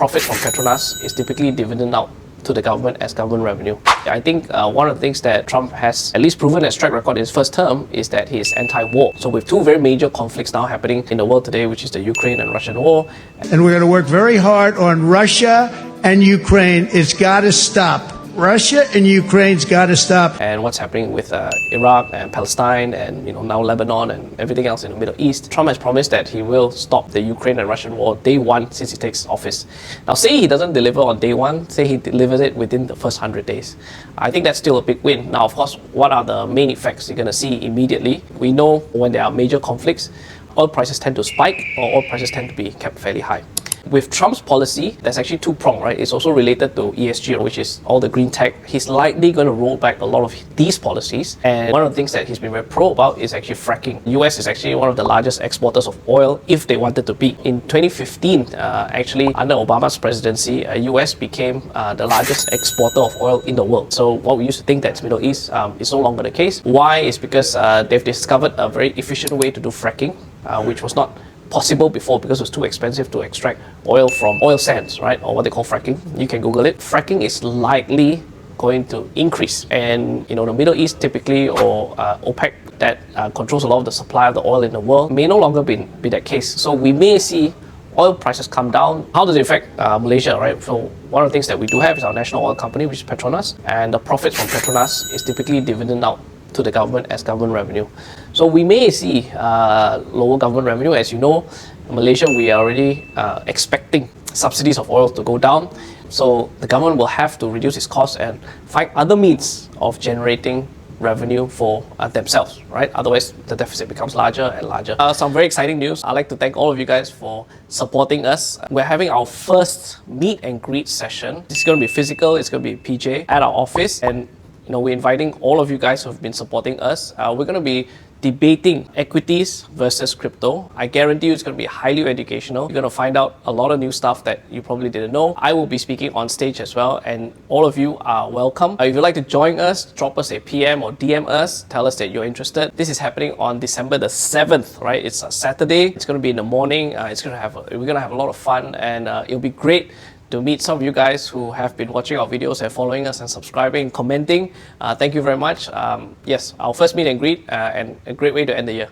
profit from Petronas is typically dividend out to the government as government revenue. I think one of the things that Trump has at least proven as track record in his first term is that he is anti-war. So with two very major conflicts now happening in the world today, which is the Ukraine and Russian war. And we're going to work very hard on Russia and Ukraine. It's got to stop. Russia and Ukraine's got to stop. And what's happening with Iraq and Palestine and now Lebanon and everything else in the Middle East. Trump has promised that he will stop the Ukraine and Russian war day one since he takes office. Now say he doesn't deliver on day one, say he delivers it within the first 100 days. I think that's still a big win. Now of course, what are the main effects you're going to see immediately? We know when there are major conflicts, oil prices tend to spike or oil prices tend to be kept fairly high. With Trump's policy, there's actually two-pronged, right? It's also related to ESG, which is all the green tech. He's likely going to roll back a lot of these policies. And one of the things that he's been very pro about is actually fracking. US is actually one of the largest exporters of oil if they wanted to be. In 2015, actually, under Obama's presidency, US became the largest exporter of oil in the world. So what we used to think that's Middle East is no longer the case. Why? Is because they've discovered a very efficient way to do fracking, which was not possible before because it was too expensive to extract oil from oil sands, right? Or what they call fracking. You can Google it. Fracking is likely going to increase. And the Middle East typically, or OPEC, that controls a lot of the supply of the oil in the world, may no longer be that case. So we may see oil prices come down. How does it affect Malaysia, right? So one of the things that we do have is our national oil company, which is Petronas. And the profits from Petronas is typically dividend out to the government as government revenue. So we may see lower government revenue. As you know, in Malaysia, we are already expecting subsidies of oil to go down. So the government will have to reduce its costs and find other means of generating revenue for themselves, right? Otherwise, the deficit becomes larger and larger. Some very exciting news. I'd like to thank all of you guys for supporting us. We're having our first meet and greet session. It's going to be physical. It's going to be PJ at our office. And we're inviting all of you guys who have been supporting us. We're going to be debating equities versus crypto. I guarantee you it's going to be highly educational. You're going to find out a lot of new stuff that you probably didn't know. I will be speaking on stage as well, and all of you are welcome. If you'd like to join us, drop us a PM or DM us. Tell us that you're interested. This is happening on December the 7th, right? It's a Saturday. It's going to be in the morning. We're going to have a lot of fun, and it'll be great to meet some of you guys who have been watching our videos and following us and subscribing, commenting. Thank you very much. Yes, our first meet and greet and a great way to end the year.